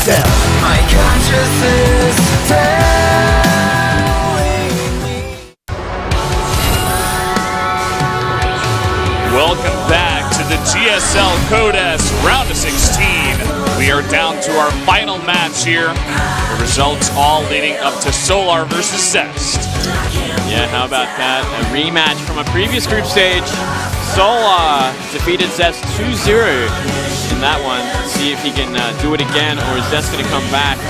still. My conscience is telling me. Welcome back to the GSL Code S round of 16. We are down to our final match here. The results all leading up to Solar versus Zest. Yeah, how about that? A rematch from a previous group stage. Solar defeated Zest 2-0 in that one. See if he can do it again, or is Zest going to come back?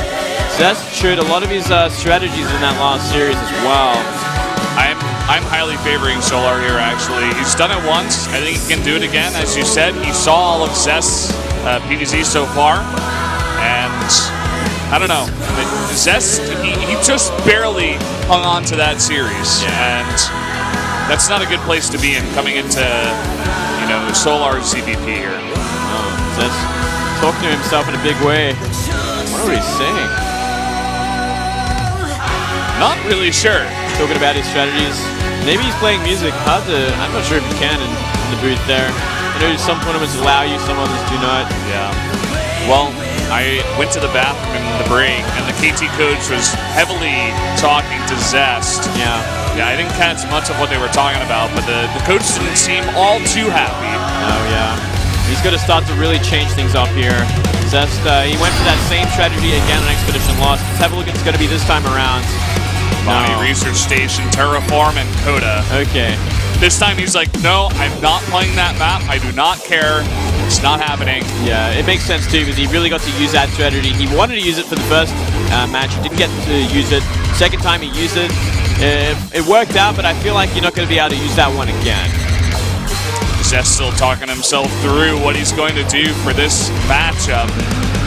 Zest showed a lot of his strategies in that last series as well. I'm highly favoring Solar here, actually. He's done it once. I think he can do it again. As you said, he saw all of Zest's PvZ so far. And I don't know. Zest, he just barely hung on to that series. Yeah. And that's not a good place to be in coming into, you know, Solar's CVP here. Oh, Zest talking to himself in a big way. What are we saying? Not really sure. Talking about his strategies. Maybe he's playing music. I'm not sure if you can in the booth there. I know some tournaments allow you, some others do not. Yeah. Well, I went to the bathroom in the break, and the KT coach was heavily talking to Zest. Yeah. Yeah, I didn't catch much of what they were talking about, but the coach didn't seem all too happy. Oh, yeah. He's going to start to really change things up here. Zest, he went for that same strategy again on Expedition Lost. Let's have a look at it's going to be this time around. Bonnie Research Station, Terraform, and Koda. Okay. This time he's like, no, I'm not playing that map. I do not care. It's not happening. Yeah, it makes sense too, because he really got to use that strategy. He wanted to use it for the first match. He didn't get to use it. Second time he used it. It worked out, but I feel like you're not going to be able to use that one again. Zest still talking himself through what he's going to do for this matchup.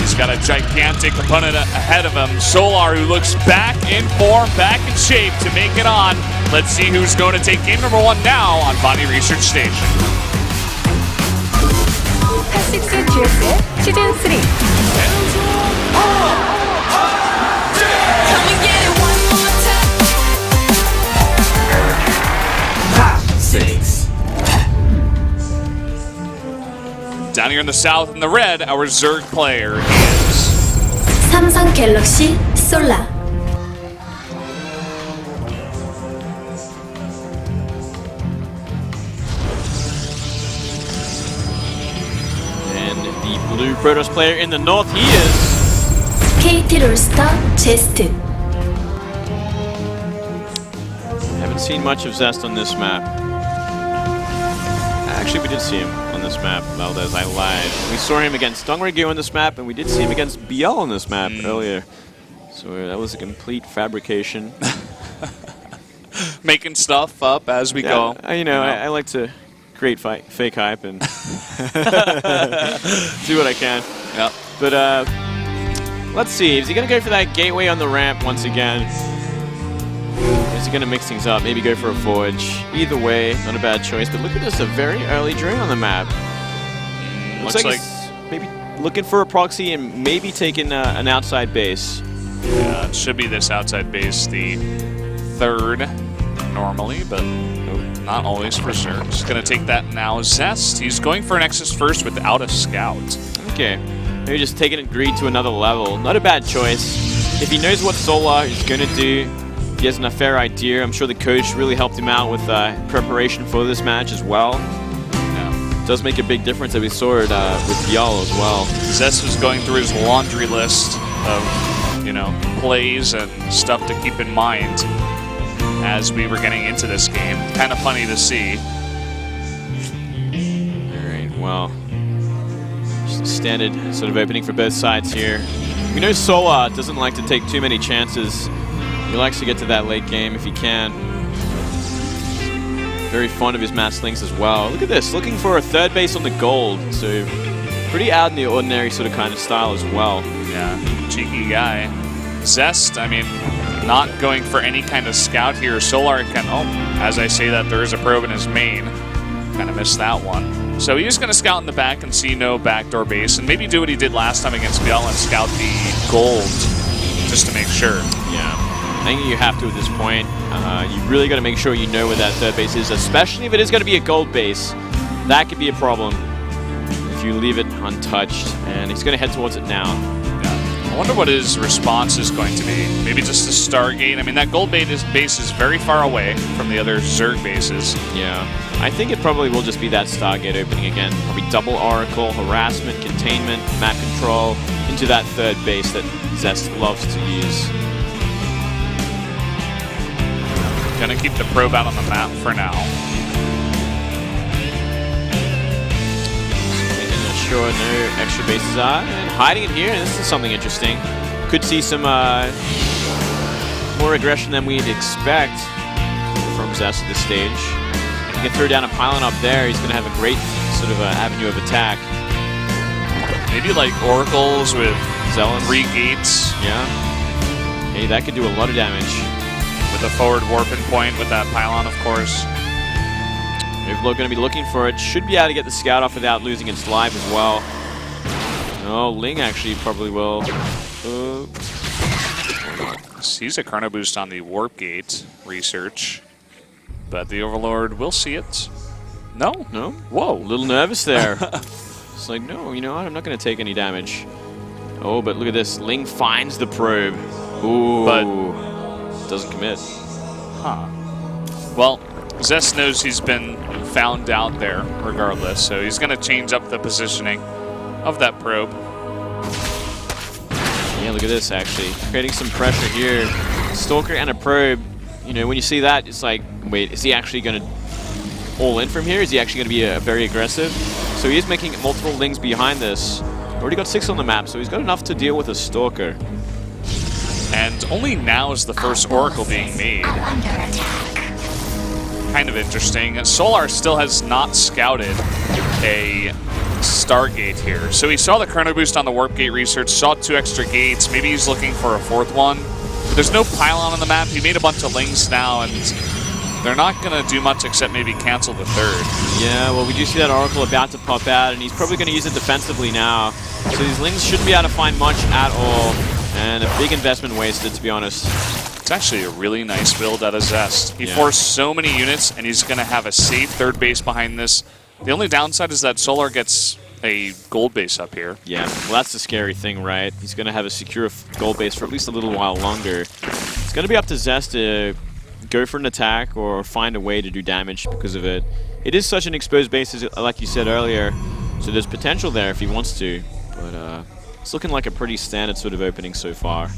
He's got a gigantic opponent ahead of him. Solar, who looks back in form, back in shape to make it on. Let's see who's going to take game number 1 now on Bonnie Research Station. HOT6 GSL 시즌 3. Come and get it one more time. HOT6. Down here in the south in the red, our Zerg player is 삼성 갤럭시 솔라. And the blue Protoss player in the north, he is KT 롤스터 제스트. Haven't seen much of Zest on this map. Actually, we did see him on this map, Valdez. I lied. We saw him against Dongregyu on this map, and we did see him against BL on this map earlier. So that was a complete fabrication. making stuff up as we go. You know, I like to create fake hype and do what I can. Yep. But let's see. Is he going to go for that gateway on the ramp once again? Is he going to mix things up? Maybe go for a forge. Either way, not a bad choice. But look at this, a very early drone on the map. Looks like he's maybe looking for a proxy and maybe taking an outside base. Yeah, it should be this outside base, the third normally, but not always for sure. Just going to take that now. Zest, he's going for an Nexus first without a scout. Okay, maybe just taking it greed to another level. Not a bad choice. If he knows what Solar is going to do, he has a fair idea. I'm sure the coach really helped him out with preparation for this match as well. Yeah. It does make a big difference that we saw it with Bial as well. Zest was going through his laundry list of, you know, plays and stuff to keep in mind as we were getting into this game. Kind of funny to see. Alright, well, just a standard sort of opening for both sides here. We know Solar doesn't like to take too many chances. He likes to get to that late game if he can. Very fond of his mass links as well. Look at this, looking for a third base on the gold. So pretty out in the ordinary sort of kind of style as well. Yeah, cheeky guy. Zest, I mean, not going for any kind of scout here. Solar can, as I say that, there is a probe in his main. Kind of missed that one. So he's going to scout in the back and see no backdoor base, and maybe do what he did last time against Biel and scout the gold, just to make sure. Yeah, I think you have to at this point. You really got to make sure you know where that third base is, especially if it is going to be a gold base. That could be a problem if you leave it untouched, and he's going to head towards it now. Yeah. wonder what his response is going to be. Maybe just a Stargate. I mean, that gold base is very far away from the other Zerg bases. Yeah. I think it probably will just be that Stargate opening again. Probably double Oracle, harassment, containment, map control into that third base that Zest loves to use. Gonna keep the probe out on the map for now. Making sure no extra bases are. And hiding it here, this is something interesting. Could see some more aggression than we'd expect from Zest at this stage. He can throw down a pylon up there, he's going to have a great sort of avenue of attack. Maybe like oracles with Zealots. 3 gates. Yeah. Hey, that could do a lot of damage. With a forward warping point with that pylon, of course. If we're going to be looking for it, should be able to get the scout off without losing its life as well. Oh, Ling actually probably will. Sees a Chrono Boost on the warp gate research. But the Overlord will see it. No? No? Whoa. A little nervous there. It's like, no, you know what? I'm not going to take any damage. Oh, but look at this. Ling finds the probe. Ooh. But doesn't commit. Huh. Well, Zest knows he's been found out there regardless, so he's going to change up the positioning of that probe. Yeah, look at this, actually. Creating some pressure here. Stalker and a probe. You know, when you see that, it's like, wait, is he actually going to all in from here? Is he actually going to be very aggressive? So he is making multiple Lings behind this. Already got 6 on the map, so he's got enough to deal with a Stalker. And only now is the first Oracle being made. Kind of interesting. Solar still has not scouted a Stargate here. So he saw the Chrono Boost on the Warp Gate research, saw 2 extra gates. Maybe he's looking for a 4th one. But there's no pylon on the map. He made a bunch of Lings now, and they're not going to do much except maybe cancel the 3rd. Yeah, well, we do see that Oracle about to pop out, and he's probably going to use it defensively now. So these Lings shouldn't be able to find much at all. And a big investment wasted, to be honest. It's actually a really nice build out of Zest. He forced so many units, and he's going to have a safe 3rd base behind this. The only downside is that Solar gets a gold base up here. Yeah, well, that's the scary thing, right? He's going to have a secure gold base for at least a little while longer. It's going to be up to Zest to go for an attack or find a way to do damage because of it. It is such an exposed base, like you said earlier, so there's potential there if he wants to. But it's looking like a pretty standard sort of opening so far.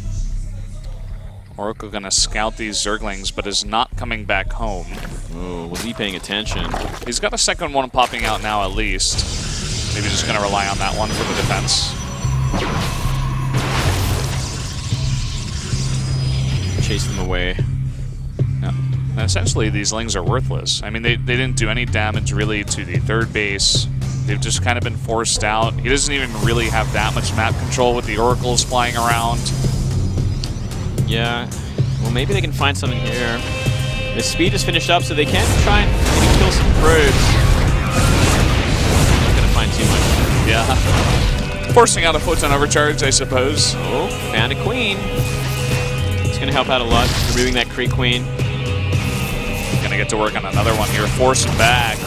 Oracle going to scout these Zerglings, but is not coming back home. Oh, was he paying attention? He's got a second one popping out now at least. Maybe just going to rely on that one for the defense. Chase them away. Yeah. And essentially, these Lings are worthless. I mean, they didn't do any damage really to the 3rd base. They've just kind of been forced out. He doesn't even really have that much map control with the Oracles flying around. Yeah, well, maybe they can find something here. The speed is finished up, so they can try and maybe kill some probes. Not gonna find too much. Yeah. Forcing out a photon overcharge, I suppose. Oh, found a queen. It's gonna help out a lot, removing that Kree queen. Gonna get to work on another one here. Force him back.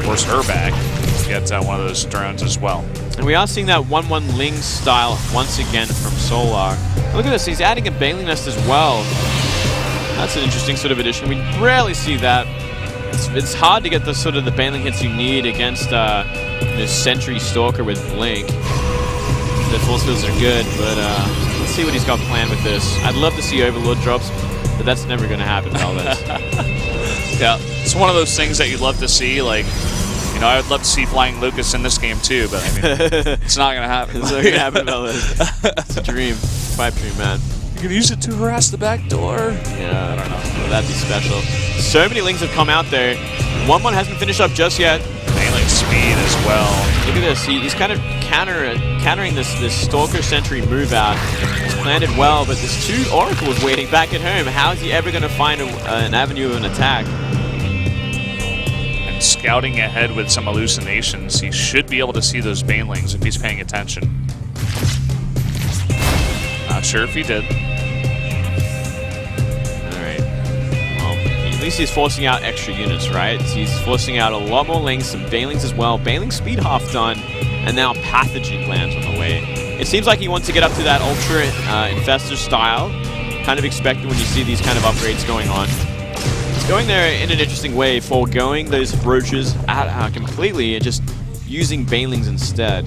Force her back. Get one of those drones as well. And we are seeing that 1-1 Ling style once again from Solar. And look at this, he's adding a Bailey Nest as well. That's an interesting sort of addition. We rarely see that. It's hard to get the sort of the Bailey hits you need against this Sentry Stalker with Blink. The force fields are good, but let's see what he's got planned with this. I'd love to see Overlord drops, but that's never going to happen, Valdez. Yeah, it's one of those things that you'd love to see, like, you know, I would love to see Flying Lucas in this game too, but I mean, it's not going to happen. It's not going to happen, Valdez. It's a dream. Pipe dream, man. You can use it to harass the back door. Yeah, I don't know. Well, that'd be special. So many Lings have come out there. 1-1 hasn't finished up just yet. Melee speed as well. Look at this. He's kind of countering this Stalker Sentry move out. He's planned it well, but there's 2 Oracles waiting back at home. How is he ever going to find an avenue of an attack? And scouting ahead with some hallucinations, he should be able to see those Banelings if he's paying attention. Not sure if he did. Alright. Well, least he's forcing out extra units, right? He's forcing out a lot more links, some banelings as well. Baneling speed half done, and now pathogen glands on the way. It seems like he wants to get up to that ultra infestor style. Kind of expected when you see these kind of upgrades going on. It's going there in an interesting way, foregoing those roaches completely and just using banelings instead.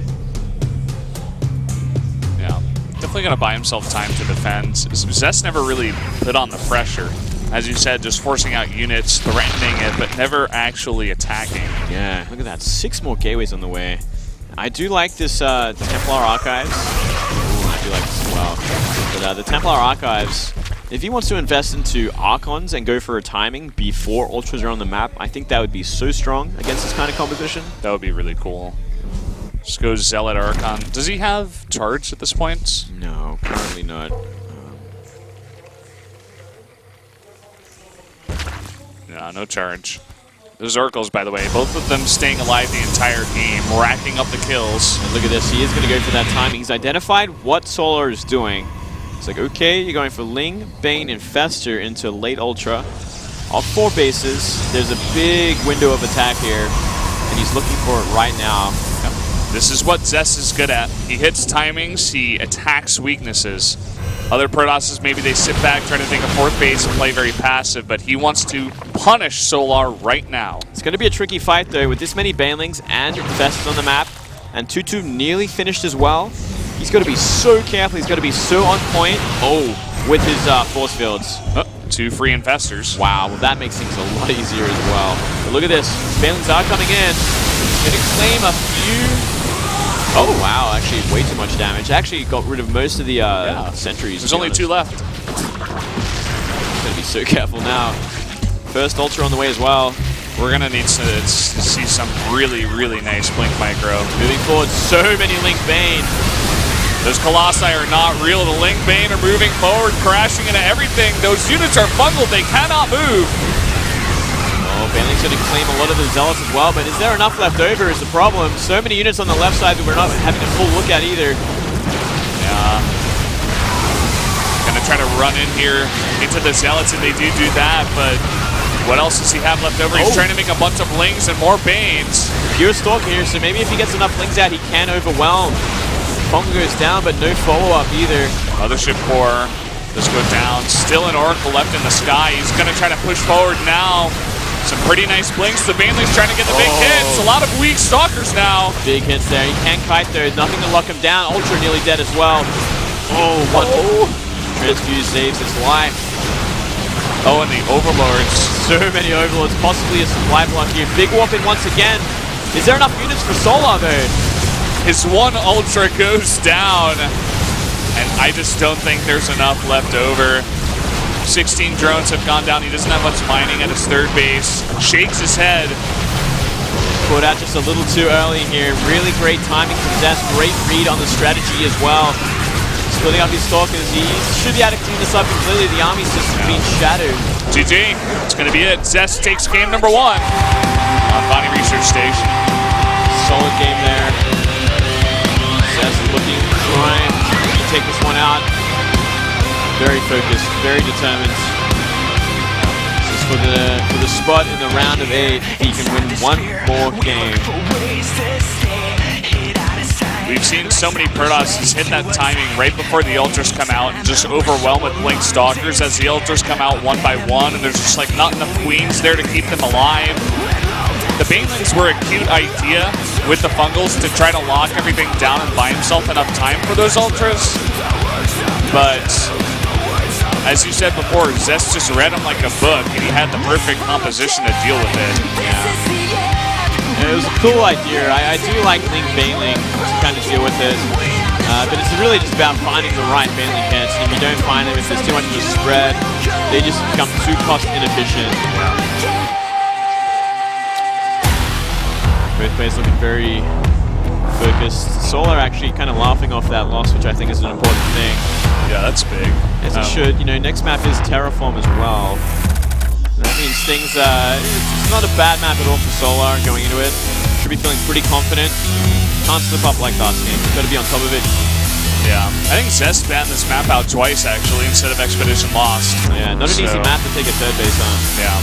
Yeah, definitely going to buy himself time to defend. Zest never really put on the pressure. As you said, just forcing out units, threatening it, but never actually attacking. Yeah, look at that. 6 more gateways on the way. I do like this Templar Archives. Ooh, I do like this as well. But the Templar Archives, if he wants to invest into Archons and go for a timing before Ultras are on the map, I think that would be so strong against this kind of composition. That would be really cool. Just go Zealot Archon. Does he have charge at this point? No, currently not. No charge. Those Oracles, by the way, both of them staying alive the entire game, racking up the kills. And look at this, he is going to go for that timing. He's identified what Solar is doing. It's like, okay, you're going for Ling, Bane, and Fester into late Ultra. All 4 bases. There's a big window of attack here, and he's looking for it right now. This is what Zest is good at. He hits timings, he attacks weaknesses. Other Protosses, maybe they sit back, try to take a 4th base and play very passive, but he wants to punish Solar right now. It's going to be a tricky fight, though, with this many Banelings and Festers on the map, and Tutu nearly finished as well. He's got to be so careful, he's got to be so on point. Oh, with his force fields. 2 free Infestors. Wow, well, that makes things a lot easier as well. But look at this, Banelings are coming in. He's going to claim a few. Oh, wow, actually way too much damage. Actually got rid of most of the sentries. There's only 2 left. Gotta be so careful now. First Ultra on the way as well. We're gonna need to see some really, really nice Blink Micro. Moving forward, so many Link Bane. Those Colossi are not real. The Link Bane are moving forward, crashing into everything. Those units are bungled, they cannot move. Oh, Baneling's going to claim a lot of the Zealots as well, but is there enough left over is the problem. So many units on the left side that we're not having a full look at either. Yeah. Gonna try to run in here into the Zealots, and they do that, but what else does he have left over? He's trying to make a bunch of Lings and more Banes. Pure Stalker here, so maybe if he gets enough Lings out, he can overwhelm. Fungal goes down, but no follow-up either. Mothership Core does go down. Still an Oracle left in the sky. He's gonna try to push forward now. Some pretty nice blinks. The Baneling's trying to get the big hits. A lot of weak Stalkers now. Big hits there. He can't kite there. Nothing to lock him down. Ultra nearly dead as well. Oh, one. Transfuse saves his life. Oh, and the Overlords. So many Overlords. Possibly a supply block here. Big warping once again. Is there enough units for Solar though? His 1 Ultra goes down. And I just don't think there's enough left over. 16 drones have gone down. He doesn't have much mining at his 3rd base. Shakes his head. Caught out just a little too early here. Really great timing from Zest. Great read on the strategy as well. Splitting up his Stalkers. He should be able to clean this up completely. The army's just been shadowed. GG. It's going to be it. Zest takes game number 1 on Bonnie Research Station. Solid game there. Zest looking to try and take this one out. Very focused, very determined. Just for the spot in the round of 8, he can win 1 more game. We've seen so many Protosses hit that timing right before the Ultras come out and just overwhelm with Blink Stalkers as the Ultras come out 1 by 1, and there's just like not enough Queens there to keep them alive. The Banelings were a cute idea with the Fungals to try to lock everything down and buy himself enough time for those Ultras, but as you said before, Zest just read him like a book, and he had the perfect composition to deal with it. Yeah, it was a cool idea. I do like Link Baneling to kind of deal with it, but it's really just about finding the right Baneling hits. If you don't find them, if there's too much of a spread, they just become too cost inefficient. Both players looking very focused. Solar actually kind of laughing off that loss, which I think is an important thing. Yeah, that's big. As it should. You know, next map is Terraform as well. That means things, it's not a bad map at all for Solar going into it. Should be feeling pretty confident. Can't slip up like last game. Got to be on top of it. Yeah, I think Zest banned this map out twice actually instead of Expedition Lost. Yeah, not an easy map to take a third base on. Yeah.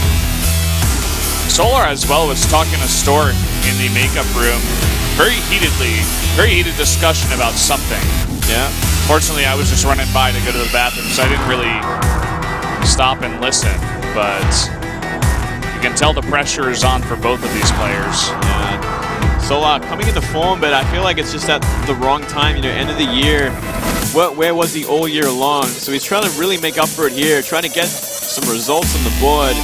Solar as well was talking to Stork in the makeup room very heated discussion about something. Yeah. Fortunately, I was just running by to go to the bathroom, so I didn't really stop and listen, but you can tell the pressure is on for both of these players. Yeah. Solar coming into form, but I feel like it's just at the wrong time, you know, end of the year. Where was he all year long? So he's trying to really make up for it here, trying to get some results on the board.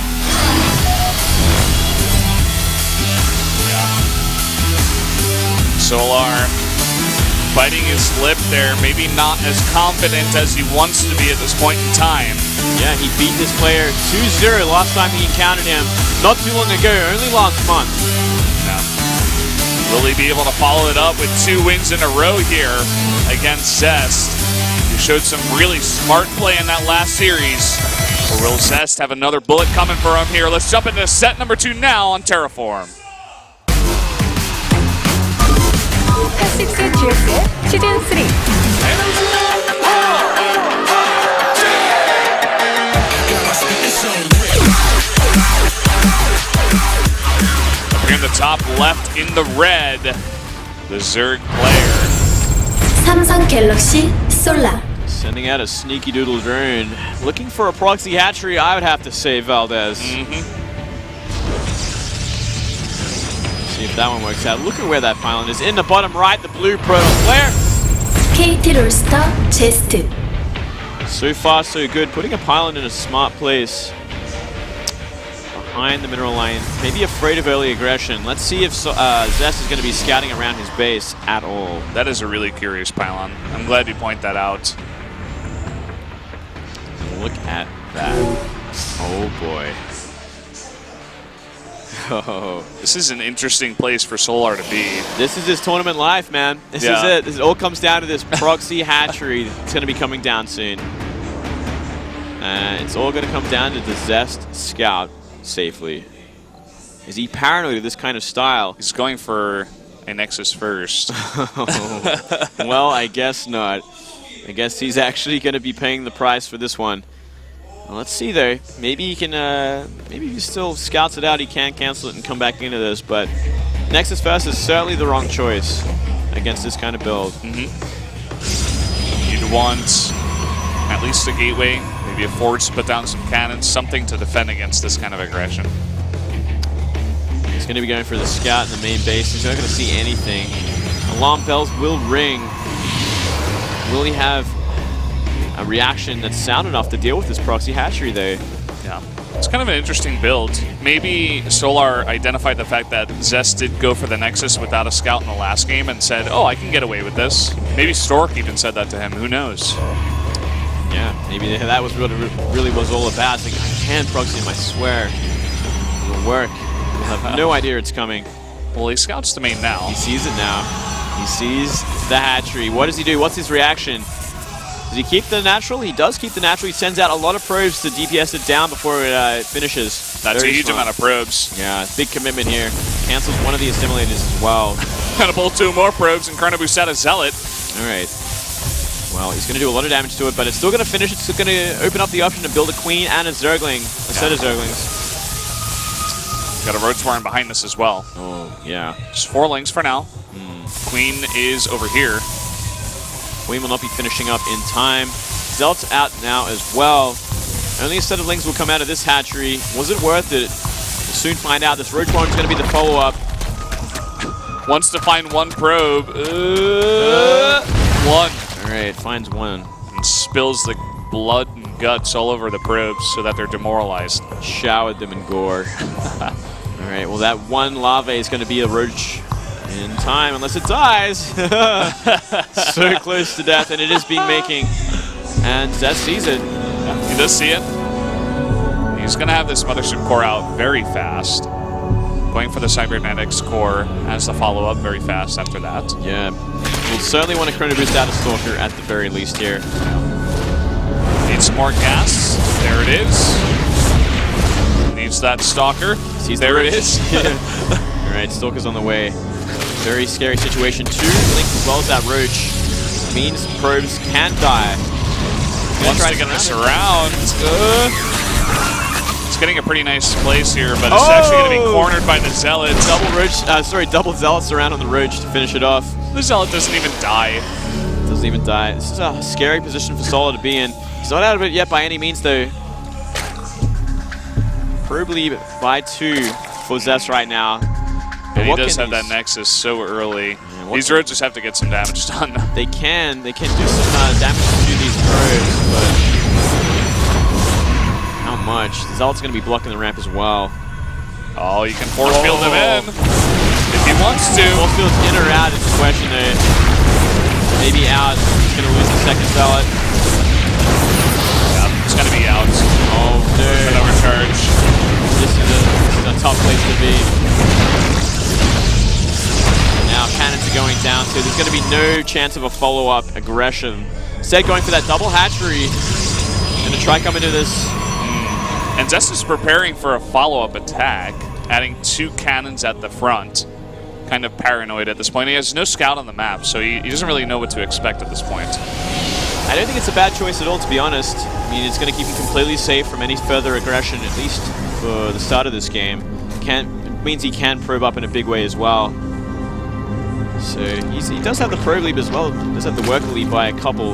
Solar biting his lip there, maybe not as confident as he wants to be at this point in time. Yeah, he beat this player 2-0 last time he encountered him, not too long ago, only last month. Yeah. Will he be able to follow it up with 2 wins in a row here against Zest, who showed some really smart play in that last series? Or will Zest have another bullet coming for him here? Let's jump into set number 2 now on Terraform. HOT6 GSL 시즌 3 In the top left in the red, the Zerg player. 삼성 갤럭시 솔라 Sending out a sneaky doodle drone. Looking for a proxy hatchery, I would have to say, Valdez. See if that one works out. Look at where that pylon is. In the bottom right, the blue Protoss player. KT 롤스터 제스트 So far, so good. Putting a pylon in a smart place. Behind the mineral line. Maybe afraid of early aggression. Let's see if Zest is going to be scouting around his base at all. That is a really curious pylon. I'm glad you point that out. Look at that. Oh boy. Oh. This is an interesting place for Solar to be. This is his tournament life, man. This is it. This all comes down to this proxy hatchery. It's going to be coming down soon. It's all going to come down to the Zest scout safely. Is he paranoid of this kind of style? He's going for a Nexus first. Well, I guess not. I guess he's actually going to be paying the price for this one. Well, let's see though. Maybe he can. Maybe if he still scouts it out, he can cancel it and come back into this. But Nexus first is certainly the wrong choice against this kind of build. You'd want at least a gateway, maybe a forge to put down some cannons, something to defend against this kind of aggression. He's going to be going for the scout in the main base. He's not going to see anything. Alarm bells will ring. Will he have a reaction that's sound enough to deal with this proxy hatchery though? Yeah, it's kind of an interesting build. Maybe Solar identified the fact that Zest did go for the Nexus without a scout in the last game and said, oh, I can get away with this. Maybe Stork even said that to him, who knows? Yeah, maybe that was what it really was all about. It's like, I can proxy him, I swear. It will work. You'll have no idea it's coming. Well, he scouts the main now. He sees it now. He sees the hatchery. What does he do? What's his reaction? Does he keep the natural? He does keep the natural. He sends out a lot of probes to DPS it down before it finishes. That's Very a huge smart. amount of probes. Yeah, big commitment here. Cancels one of the assimilators as well. Gonna pull 2 more probes and Carnibus set a Zealot. All right. Well, he's going to do a lot of damage to it, but it's still going to finish. It's still going to open up the option to build a queen and a Zergling. A set of Zerglings. Got a Road Swarm behind this as well. Oh, yeah. Just 4 links for now. Queen is over here. Queen will not be finishing up in time. Zelt's out now as well. Only a set of lings will come out of this hatchery. Was it worth it? We'll soon find out. This Road Swarm is going to be the follow-up. Wants to find 1 probe. 1. All right, finds 1. And spills the blood and guts all over the probes so that they're demoralized. Showered them in gore. All right, well, that 1 larvae is going to be a roach in time, unless it dies. So close to death, and it is being making. And Zest sees it. Yeah, he does see it. He's going to have this Mothership core out very fast. Going for the Cybernetics core as the follow-up very fast after that. Yeah. We'll certainly want to Chrono Boost out a Stalker at the very least here. Needs some more gas. There it is. Needs that Stalker. There it is. All right, Stalker's on the way. Very scary situation. 2 links as well as that Roach. means probes can die. Wants to get this around. It's getting a pretty nice place here, but it's actually going to be cornered by the Zealots. Double Zealots around on the Roach to finish it off. The Zealot doesn't even die. Doesn't even die. This is a scary position for Solar to be in. He's not out of it yet by any means, though. Probe lead by 2 for Zest right now. And he does have that Nexus so early. Yeah, these roads just have to get some damage done. They can do some damage to these probes, but how much? The Zealot's going to be blocking the ramp as well. Oh, you can force field him in if he wants to. Force field's in or out is the question there. Maybe out. He's going to lose the second Zealot. Yeah, it's going to be out. Oh, no. An overcharge. This is a tough place to be. Now cannons are going down, so there's going to be no chance of a follow-up aggression. Instead, going for that double hatchery. Going to try come into this. And Zest is preparing for a follow-up attack, adding 2 cannons at the front. Kind of paranoid at this point. He has no scout on the map, so he doesn't really know what to expect at this point. I don't think it's a bad choice at all, to be honest. I mean, it's going to keep him completely safe from any further aggression, at least for the start of this game. It means he can probe up in a big way as well. So he does have the probe lead as well. He does have the worker lead by a couple.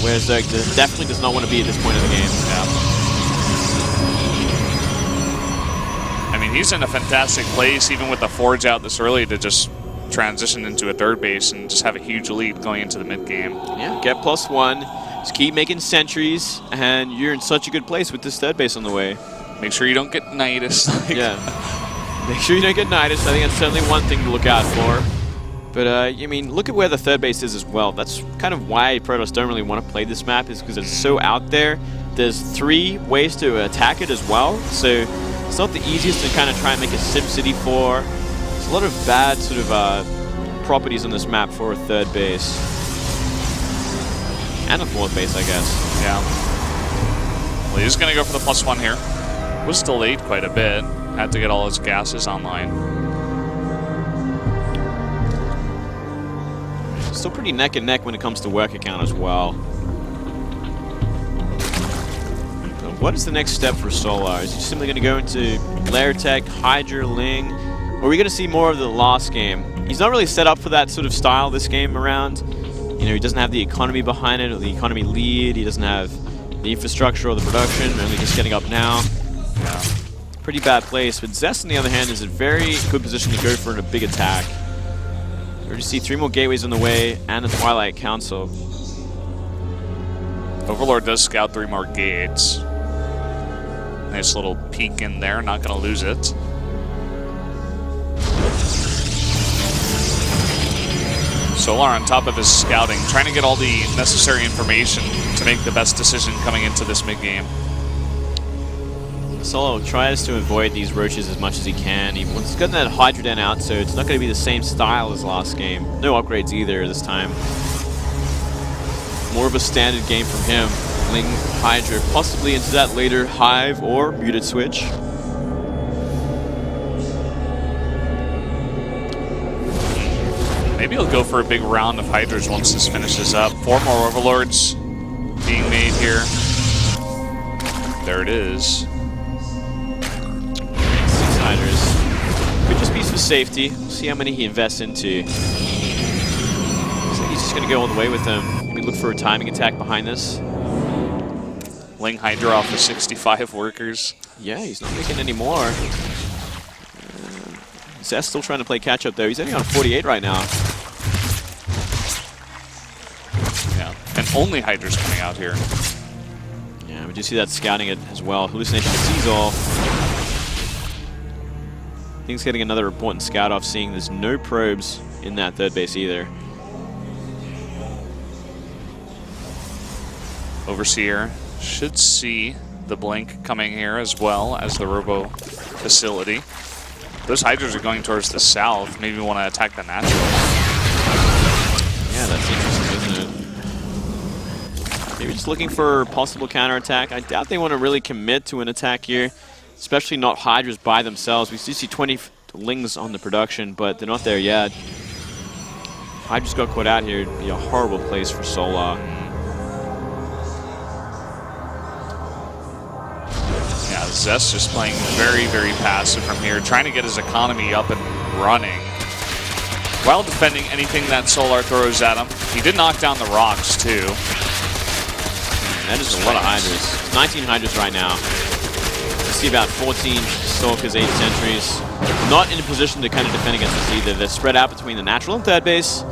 Whereas Zerg definitely does not want to be at this point of the game. Yeah. I mean, he's in a fantastic place, even with the Forge out this early, to just transition into a third base and just have a huge lead going into the mid-game. Yeah, get +1. Just keep making sentries, and you're in such a good place with this third base on the way. Make sure you don't get Nidus. Yeah. Make sure you don't get Nidus. I think that's certainly one thing to look out for. But, I mean, look at where the third base is as well. That's kind of why Protoss don't really want to play this map, is because it's so out there. There's 3 ways to attack it as well, so it's not the easiest to kind of try and make a SimCity 4. There's a lot of bad sort of properties on this map for a third base. And a fourth base, I guess. Yeah. Well, he's going to go for the +1 here. Was delayed quite a bit. Had to get all his gases online. Still pretty neck and neck when it comes to worker count as well. What is the next step for Solar? Is he simply going to go into Lair Tech, Hydra, Ling? Or are we going to see more of the last game? He's not really set up for that sort of style this game around. You know, he doesn't have the economy behind it, or the economy lead. He doesn't have the infrastructure or the production, only just getting up now. Yeah. Pretty bad place. But Zest, on the other hand, is a very good position to go for a big attack. We already see 3 more gateways on the way, and a Twilight Council. Overlord does scout 3 more gates. Nice little peek in there, not going to lose it. Solar on top of his scouting, trying to get all the necessary information to make the best decision coming into this mid-game. Solo tries to avoid these roaches as much as he can. He's gotten that Hydra Den out, so it's not going to be the same style as last game. No upgrades either this time. More of a standard game from him. Ling, Hydra, possibly into that later Hive or Muted Switch. Maybe he'll go for a big round of Hydras once this finishes up. 4 more Overlords being made here. There it is. 6 Hydras. Could just be for safety. We'll see how many he invests into. Looks like he's just going to go all the way with them. Maybe look for a timing attack behind this. Ling Hydra off the 65 workers. Yeah, he's not making any more. Zest still trying to play catch up though. He's only on 48 right now. Yeah, and only Hydra's coming out here. Yeah, we do see that scouting it as well. Hallucination of Seazol. I think he's getting another important scout off, seeing there's no probes in that third base either. Overseer should see the blink coming here as well as the Robo facility. Those Hydras are going towards the south. Maybe want to attack the natural. Yeah, that's interesting, isn't it? Maybe just looking for possible counterattack. I doubt they want to really commit to an attack here, especially not Hydras by themselves. We do see 20 Lings on the production, but they're not there yet. Hyde just got caught out here. It'd be a horrible place for Solar. Yeah, Zest just playing very, very passive from here, trying to get his economy up and running while defending anything that Solar throws at him. He did knock down the rocks, too. That is a lot of Hydras. 19 Hydras right now. You see about 14 Stalkers, 8 Sentries. Not in a position to kind of defend against this either. They're spread out between the natural and third base.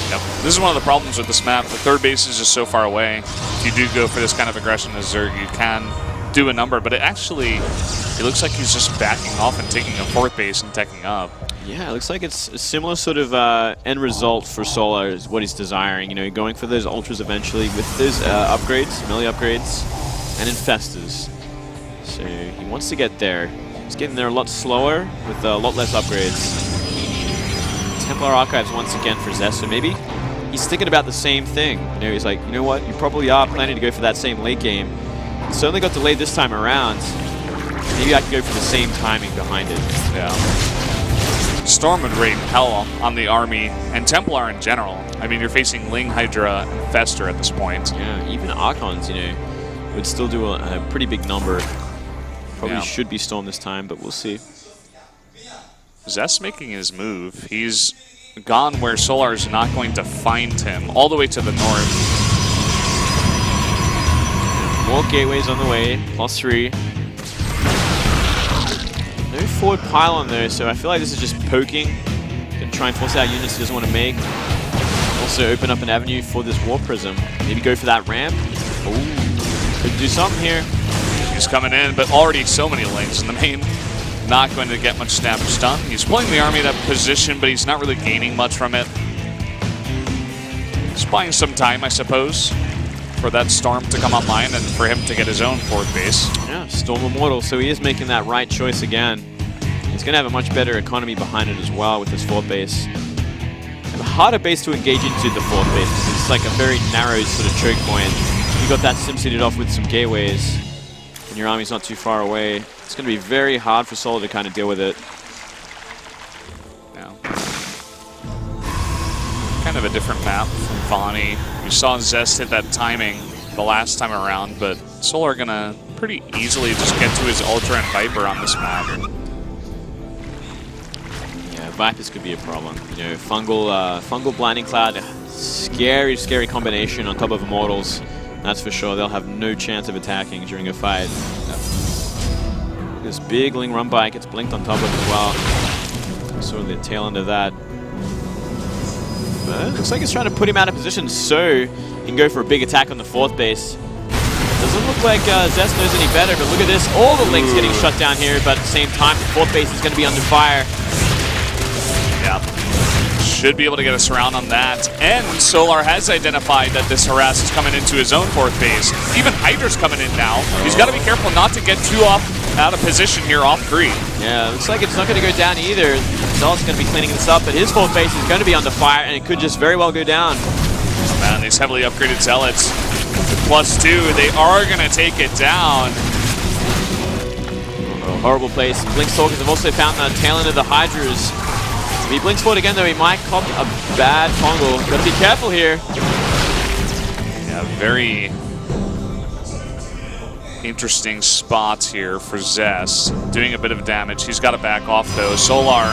Yep. This is one of the problems with this map. The third base is just so far away. If you do go for this kind of aggression as Zerg, you can do a number, but it looks like he's just backing off and taking a fourth base and teching up. Yeah, it looks like it's a similar sort of end result for Solar is what he's desiring. You know, going for those Ultras eventually with those upgrades, melee upgrades, and Infestors. So he wants to get there. He's getting there a lot slower with a lot less upgrades. Templar Archives once again for Zest, so maybe he's thinking about the same thing. You know, he's like, you know what, you probably are planning to go for that same late game. It certainly got delayed this time around. Maybe I can go for the same timing behind it. Yeah. Storm would raid hell on the army, and Templar in general. I mean, you're facing Ling, Hydra, and Fester at this point. Yeah, even Archons, you know, would still do a pretty big number. Probably should be Storm this time, but we'll see. Zest making his move. He's gone where Solar is not going to find him, all the way to the north. More gateways on the way, +3. No forward pylon though, so I feel like this is just poking. Gonna try and force out units he doesn't want to make. Also open up an avenue for this War Prism. Maybe go for that ramp. Ooh, could do something here. He's coming in, but already so many lanes in the main. Not going to get much damage done. He's pulling the army in that position, but he's not really gaining much from it. He's buying some time, I suppose, for that Storm to come online and for him to get his own fourth base. Yeah, Storm Immortal, so he is making that right choice again. He's going to have a much better economy behind it as well with this fourth base. And a harder base to engage into the fourth base. It's like a very narrow sort of choke point. You got that sim seated off with some gateways, and your army's not too far away. It's going to be very hard for Solar to kind of deal with it. Yeah. Kind of a different map from Vani. We saw Zest hit that timing the last time around, but Solar going to pretty easily just get to his Ultra and Viper on this map. Yeah, Vipers could be a problem. You know, fungal Blinding Cloud, scary, scary combination on top of Immortals. That's for sure. They'll have no chance of attacking during a fight. This big Ling run by gets blinked on top of as well. Sort of the tail end of that. But looks like he's trying to put him out of position so he can go for a big attack on the fourth base. Doesn't look like Zest knows any better, but look at this. All the Lings getting shut down here, but at the same time, the fourth base is going to be under fire. Yeah. Should be able to get a surround on that. And Solar has identified that this harass is coming into his own fourth base. Even Hydra's coming in now. He's got to be careful not to get too out of position here off green. Yeah, looks like it's not going to go down either. Zealot's going to be cleaning this up, but his fourth base is going to be under fire, and it could just very well go down. Oh man, these heavily upgraded Zealots. +2, they are going to take it down. Oh, horrible place. Blink Stalkers have also found the tail end of the Hydras. If he blinks forward again, though, he might cop a bad fungal. Got to be careful here. Yeah, very interesting spot here for Zest. Doing a bit of damage. He's got to back off, though. Solar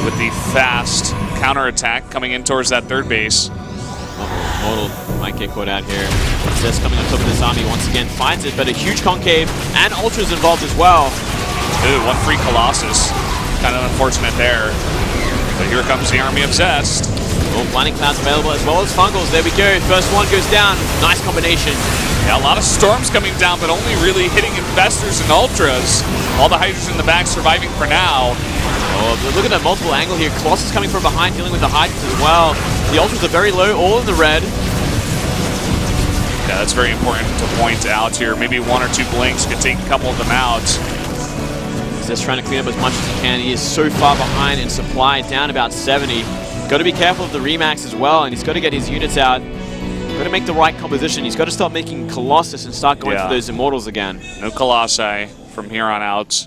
with the fast counterattack coming in towards that third base. Mortal might get caught out here. Zest coming on top of this army once again finds it, but a huge concave and Ultra's involved as well. Ooh, one free Colossus. Kind of unfortunate there. But here comes the army of Zest. Oh, Blinding Cloud's available as well as Fungals. There we go. First one goes down. Nice combination. Yeah, a lot of Storms coming down, but only really hitting Infestors and Ultras. All the Hydras in the back surviving for now. Oh, look at that multiple angle here. Colossus coming from behind, dealing with the Hydras as well. The Ultras are very low, all in the red. Yeah, that's very important to point out here. Maybe one or two blinks could take a couple of them out. He's just trying to clean up as much as he can. He is so far behind in supply, down about 70. Got to be careful of the Remax as well, and he's got to get his units out. Got to make the right composition. He's got to start making Colossus and start going for those Immortals again. No Colossi from here on out.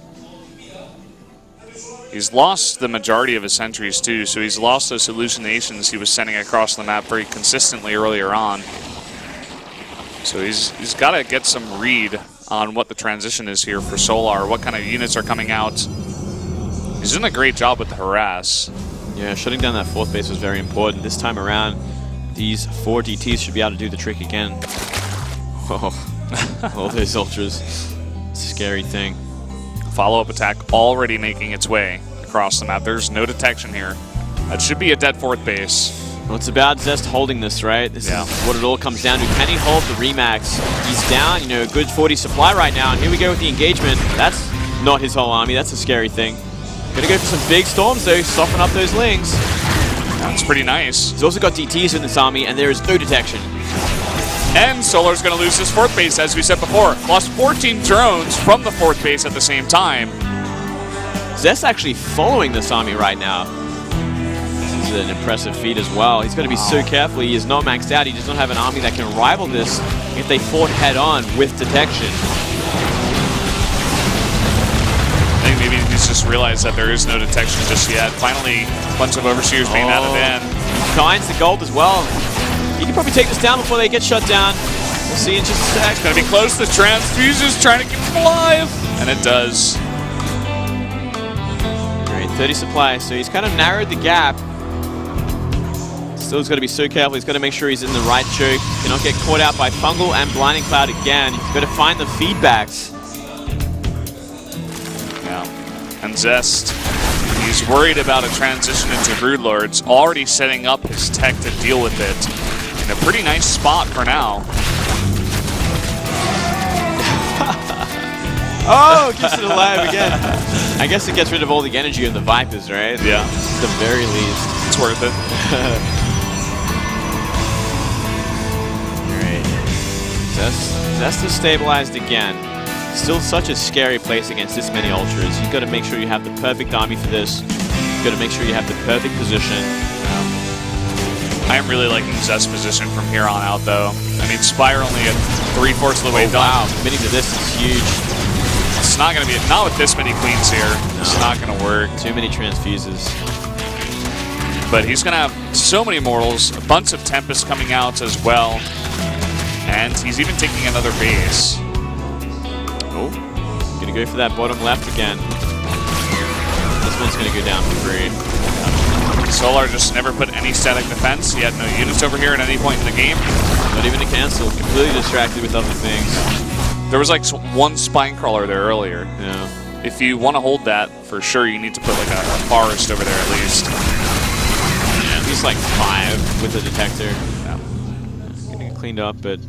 He's lost the majority of his sentries too, so he's lost those hallucinations he was sending across the map very consistently earlier on. So he's got to get some read on what the transition is here for Solar, what kind of units are coming out. He's doing a great job with the harass. Yeah, shutting down that 4th base was very important. This time around, these 4 DTs should be able to do the trick again. Oh, all those ultras. Scary thing. Follow-up attack already making its way across the map. There's no detection here. That should be a dead 4th base. Well, it's about Zest holding this, right? This is what it all comes down to. Can he hold the Remax? He's down, you know, a good 40 supply right now. And here we go with the engagement. That's not his whole army. That's a scary thing. Gonna go for some big storms, though. Soften up those lings. That's pretty nice. He's also got DTs in this army, and there is no detection. And Solar's going to lose his 4th base, as we said before. Lost 14 drones from the 4th base at the same time. Zest actually following this army right now. This is an impressive feat as well. He's got to be so careful. He is not maxed out. He does not have an army that can rival this if they fought head-on with detection. I think maybe he's just realized that there is no detection just yet. Finally, a bunch of Overseers being added in. Finds the gold as well. He can probably take this down before they get shut down. We'll see in just a sec. It's going to be close. The Transfuser's trying to keep him alive. And it does. Great, 30 supply. So he's kind of narrowed the gap. Still, he's got to be so careful. He's got to make sure he's in the right choke. Cannot get caught out by Fungal and Blinding Cloud again. He's got to find the feedbacks. Yeah. And Zest, he's worried about a transition into Broodlords, already setting up his tech to deal with it. In a pretty nice spot for now. Oh, keeps it alive again. I guess it gets rid of all the energy of the Vipers, right? Yeah. At the very least. It's worth it. Great. Zest is stabilized again. Still such a scary place against this many Ultras. You've got to make sure you have the perfect army for this. You've got to make sure you have the perfect position. I am really liking Zest's position from here on out, though. I mean, Spire only at 3/4 of the way done. Wow, committing to this is huge. It's not going to be, not with this many queens here. No. It's not going to work. Too many transfuses. But he's going to have so many mortals, a bunch of Tempests coming out as well. And he's even taking another base. Oh, gonna go for that bottom left again. This one's gonna go down for free. Solar just never put any static defense. He had no units over here at any point in the game. Not even a cancel. Completely distracted with other things. There was like one spine crawler there earlier. Yeah. If you want to hold that, for sure, you need to put like a forest over there at least. Yeah, at least like 5 with the detector. Yeah. Getting it cleaned up, but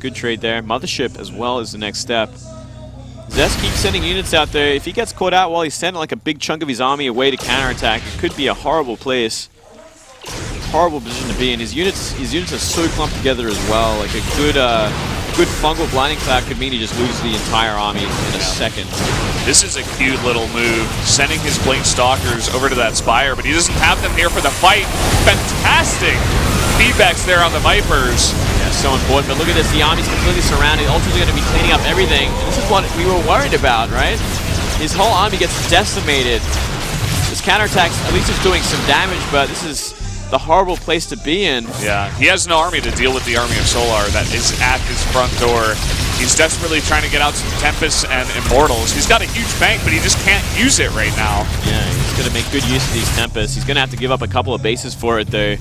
good trade there. Mothership as well as the next step. Zest keeps sending units out there. If he gets caught out while he's sending like a big chunk of his army away to counterattack, it could be a horrible place. Horrible position to be in. His units are so clumped together as well. Like a good fungal blinding cloud could mean he just loses the entire army in a second. This is a cute little move, sending his Blink Stalkers over to that Spire, but he doesn't have them here for the fight. Fantastic feedbacks there on the Vipers. Yeah, so important. But look at this, the army's completely surrounded. Ultras are going to be cleaning up everything. And this is what we were worried about, right? His whole army gets decimated. This counterattack at least is doing some damage, but this is the horrible place to be in. Yeah, he has no army to deal with the army of Solar that is at his front door. He's desperately trying to get out some Tempests and Immortals. He's got a huge bank, but he just can't use it right now. Yeah, he's going to make good use of these Tempests. He's going to have to give up a couple of bases for it, though.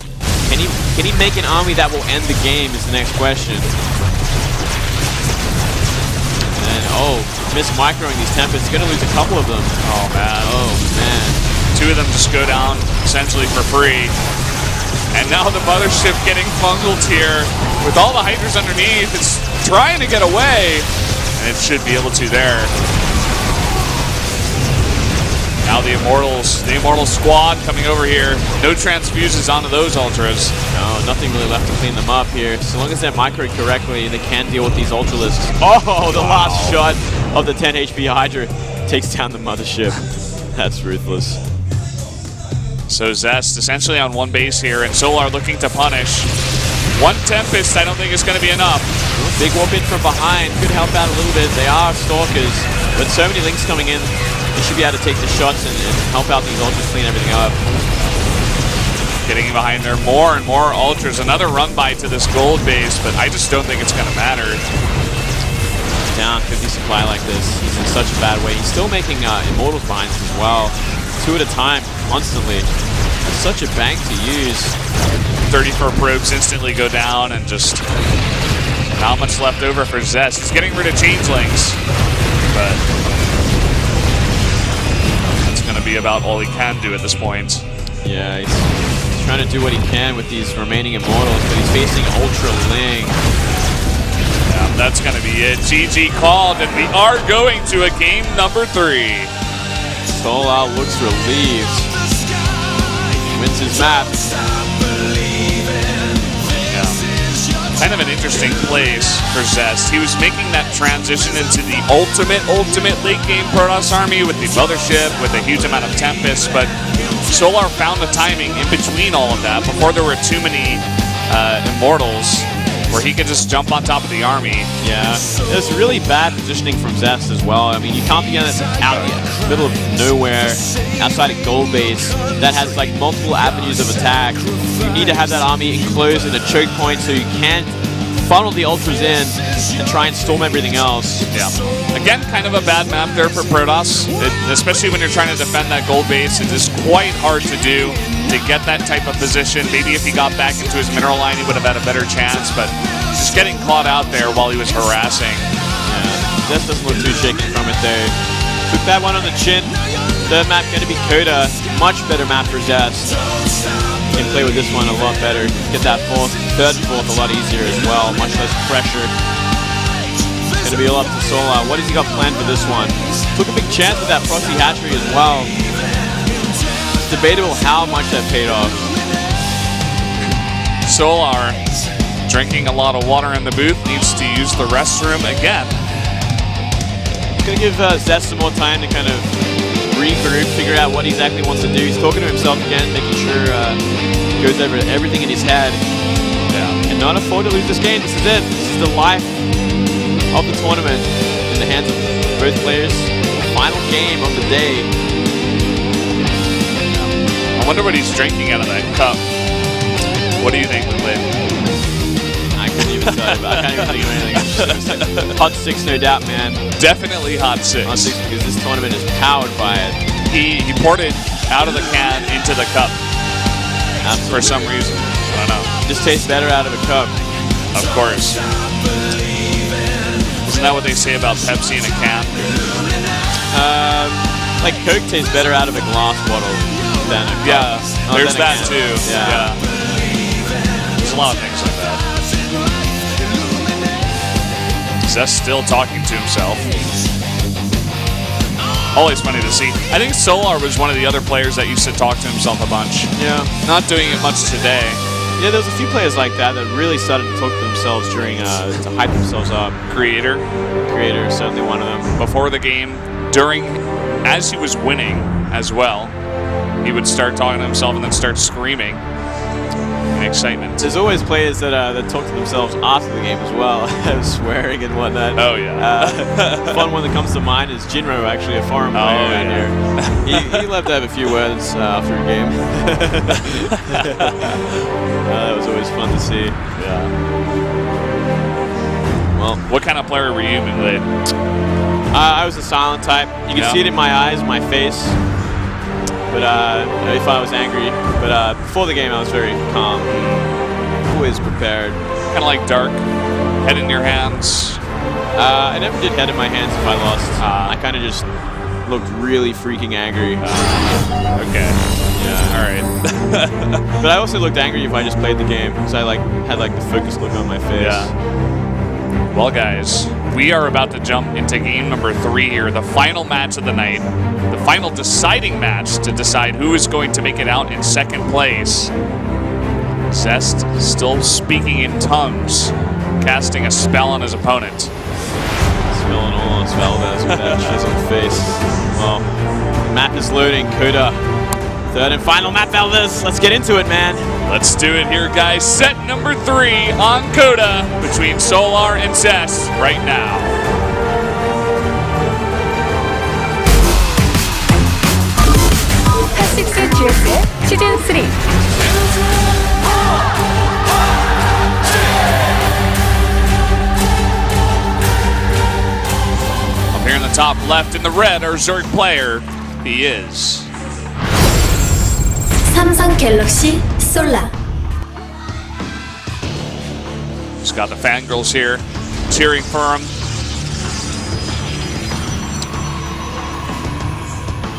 Can he make an army that will end the game is the next question. And, oh, mis-microing these Tempests. He's going to lose a couple of them. Oh, man. Oh, man. 2 of them just go down essentially for free. And now the Mothership getting fungled here with all the Hydras underneath. It's trying to get away, and it should be able to there. Now the Immortal squad coming over here. No transfuses onto those Ultras. No, nothing really left to clean them up here. So long as they're microed correctly, they can deal with these Ultralisks. Oh, the last shot of the 10 HP Hydra takes down the Mothership. That's ruthless. So Zest essentially on one base here, and Solar looking to punish. 1 Tempest, I don't think is going to be enough. Big warp in from behind could help out a little bit. They are Stalkers, but so many links coming in. They should be able to take the shots and help out these ultras clean everything up. Getting behind there more and more ultras. Another run by to this gold base, but I just don't think it's going to matter. Down 50 supply like this, he's in such a bad way. He's still making immortals behind us as well. 2 at a time, constantly. It's such a bank to use. 34 probes instantly go down and just not much left over for Zest. He's getting rid of changelings, but that's going to be about all he can do at this point. Yeah, he's trying to do what he can with these remaining immortals, but he's facing Ultra Ling. Yeah, that's going to be it. GG called, and we are going to a game number 3. Solar looks relieved. Wins his map. Kind of an interesting place for Zest. He was making that transition into the ultimate late game Protoss army with the Mothership, with a huge amount of Tempest, but Solar found the timing in between all of that before there were too many Immortals where he could just jump on top of the army. Yeah, there's really bad positioning from Zest as well. I mean, you can't be out in the middle of nowhere, outside a gold base that has like multiple avenues of attack. You need to have that army enclosed in a choke point so you can funnel the ultras in and try and storm everything else. Yeah. Again, kind of a bad map there for Protoss, especially when you're trying to defend that gold base. It is quite hard to do to get that type of position. Maybe if he got back into his mineral line, he would have had a better chance, but just getting caught out there while he was harassing. Yeah, Zest doesn't look too shaky from it though. Took that one on the chin. Third map going to be Koda. Much better map for Zest. Can play with this one a lot better. Get that third and fourth a lot easier as well. Much less pressure. Going to be all up to Solar. What has he got planned for this one? Took a big chance with that Frosty hatchery as well. It's debatable how much that paid off. Solar, drinking a lot of water in the booth, needs to use the restroom again. Going to give Zest some more time to kind of regroup, figure out what he exactly wants to do. He's talking to himself again, making sure he goes over everything in his head. Yeah. And not afford to lose this game. This is it. This is the life of the tournament in the hands of both players. Final game of the day. I wonder what he's drinking out of that cup. What do you think, Lynn? I can't even tell you. I can't even think of anything. HOT6, no doubt, man. Definitely HOT6. HOT6 because this tournament is powered by it. He poured it out of the can into the cup. Absolutely. For some reason. I don't know. Just tastes better out of a cup. Of course. Isn't that what they say about Pepsi in a can? Like Coke tastes better out of a glass bottle than a cup. Yeah, there's than a that can. too. Yeah. There's a lot of things like that. Zest still talking to himself. Always funny to see. I think Solar was one of the other players that used to talk to himself a bunch. Yeah. Not doing it much today. Yeah, there was a few players like that that really started to talk to themselves during, to hype themselves up. Creator Creator, certainly one of them. before the game, during, as he was winning as well, he would start talking to himself and then start screaming in excitement. There's always players that talk to themselves after the game as well, swearing and whatnot. Oh yeah. Fun one that comes to mind is Jinro, actually a foreign player around here. He loved to have a few words after a game. That was always fun to see. Yeah. Well, What kind of player were you, Moonblade? I was a silent type. You can see it in my eyes, my face. But if I was angry. But before the game, I was very calm. Always prepared. Kind of like Dark, head in your hands. I never did head in my hands if I lost. I kind of just looked really freaking angry. Okay. Yeah. All right. But I also looked angry if I just played the game because I had the focused look on my face. Yeah. Well, guys, we are about to jump into game number 3 here, the final match of the night, the final deciding match to decide who is going to make it out in second place. Zest still speaking in tongues, casting a spell on his opponent. Smelling all on Valdez with that chiseled face. Well, the map is loading. Koda. Third and final map, Valdez. Let's get into it, man. Let's do it here, guys. Set number 3 on Koda between Solar and Zest right now. HOT6 GSL 시즌 3. Up here in the top left in the red, our Zerg player, he is. 삼성 갤럭시 솔라. He's got the fangirls here cheering for him.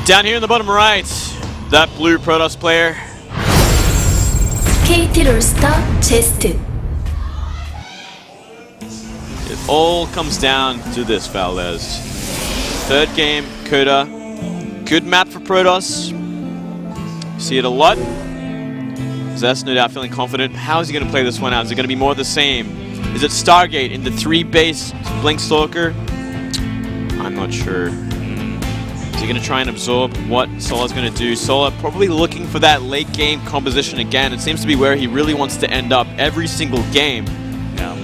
Down here in the bottom right, that blue Protoss player. KT 롤스터 제스트. It all comes down to this, Valdez. Third game, Koda. Good map for Protoss. You see it a lot. Zest no doubt feeling confident. How is he going to play this one out? Is it going to be more of the same? Is it Stargate into 3 base Blink Stalker? I'm not sure. Is he going to try and absorb what Solar's going to do? Solar probably looking for that late game composition again. It seems to be where he really wants to end up every single game. Yeah.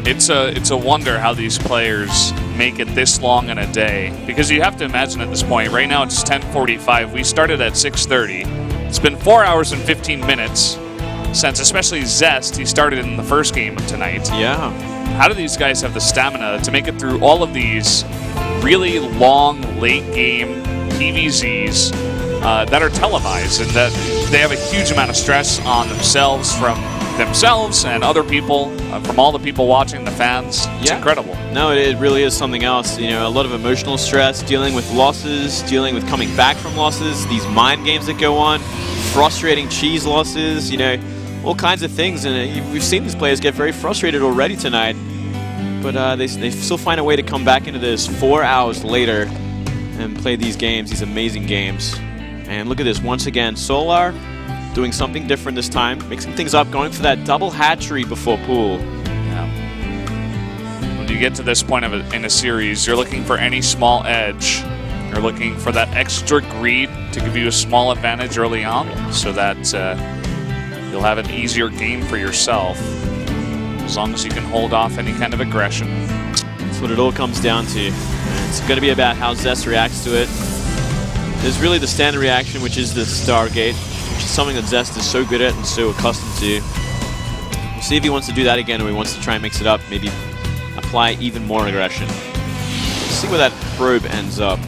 It's a wonder how these players make it this long in a day, because you have to imagine at this point, right now it's 10:45. We started at 6:30. It's been 4 hours and 15 minutes since, especially Zest, he started in the first game of tonight. Yeah. How do these guys have the stamina to make it through all of these really long late game PVZs that are televised, and that they have a huge amount of stress on themselves from themselves and other people, from all the people watching, the fans? It's incredible. No, it really is something else. You know, a lot of emotional stress, dealing with losses, dealing with coming back from losses, these mind games that go on, frustrating cheese losses, you know, all kinds of things. And we've seen these players get very frustrated already tonight, but they still find a way to come back into this 4 hours later and play these games, these amazing games. And look at this, once again, Solar doing something different this time, mixing things up, going for that double hatchery before pool. Yeah. When you get to this point of in a series, you're looking for any small edge. You're looking for that extra greed to give you a small advantage early on, so that you'll have an easier game for yourself, as long as you can hold off any kind of aggression. That's what it all comes down to. And it's going to be about how Zest reacts to it. There's really the standard reaction, which is the Stargate, which is something that Zest is so good at and so accustomed to. We'll see if he wants to do that again, or he wants to try and mix it up, maybe apply even more aggression. Let's see where that probe ends up.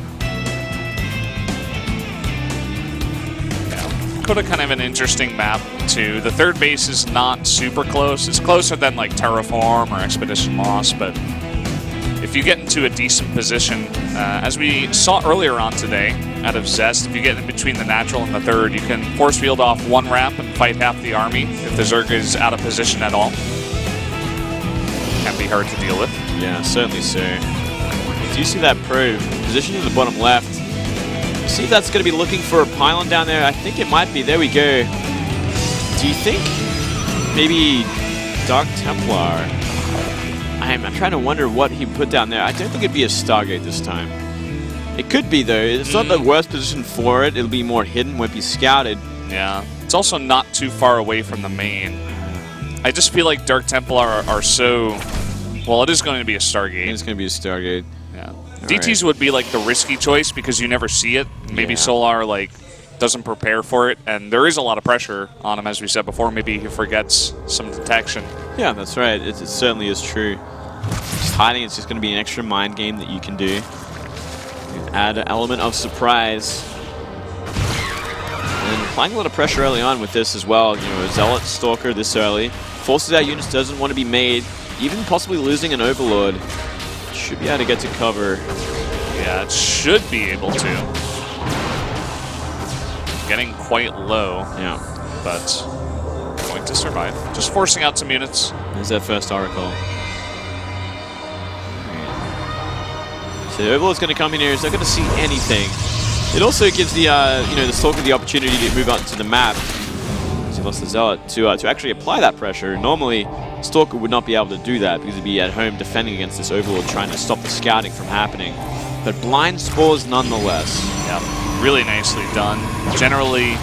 Koda kind of an interesting map too. The third base is not super close. It's closer than like Terraform or Expedition Lost, but if you get into a decent position, as we saw earlier on today out of Zest, if you get in between the natural and the third, you can force field off one ramp and fight half the army if the Zerg is out of position at all. Can be hard to deal with. Yeah, certainly so. Do you see that probe positioned in the bottom left? See if that's going to be looking for a pylon down there. I think it might be. There we go. Do you think maybe Dark Templar? I'm trying to wonder what he put down there. I don't think it'd be a Stargate this time. It could be, though. It's not the worst position for it. It'll be more hidden, won't be scouted. Yeah. It's also not too far away from the main. I just feel like Dark Templar are so... Well, it is going to be a Stargate. It's going to be a Stargate. Yeah. DTs would be like the risky choice because you never see it. Maybe Solar like doesn't prepare for it, and there is a lot of pressure on him, as we said before. Maybe he forgets some detection. Yeah, that's right. It certainly is true. Just hiding, it's just going to be an extra mind game that you can do. Add an element of surprise. And applying a lot of pressure early on with this as well. You know, a Zealot Stalker this early. Forces out units, doesn't want to be made. Even possibly losing an Overlord. Should be able to get to cover. Yeah, it should be able to. Getting quite low. Yeah. But going to survive. Just forcing out some units. There's that first Oracle. So the Overlord's going to come in here. He's not going to see anything. It also gives the the Stalker the opportunity to move out into the map. So he lost the Zealot to actually apply that pressure. Normally, Stalker would not be able to do that because he'd be at home defending against this Overlord, trying to stop the scouting from happening. But blind spores nonetheless. Yeah, really nicely done. Generally,